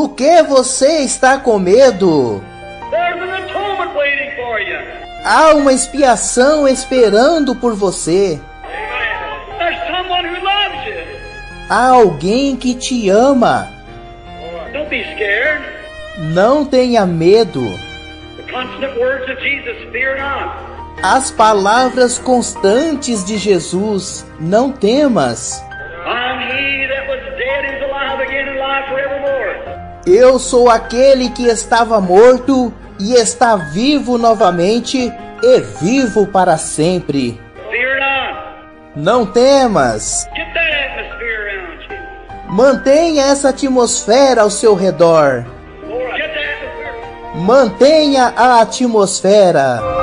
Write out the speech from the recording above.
Do que você está com medo? There's an atonement waiting for you. Há uma expiação esperando por você. Amen. There's someone who loves you. Há alguém que te ama. Don't be scared. Não tenha medo. The constant words of Jesus, fear not. As palavras constantes de Jesus, não temas. I'm he that was dead and is alive again and alive forevermore. Eu sou aquele que estava morto e está vivo novamente e vivo para sempre. Fear not. Não temas. Get that atmosphere around you. Mantenha essa atmosfera ao seu redor. Get that atmosphere. Mantenha a atmosfera.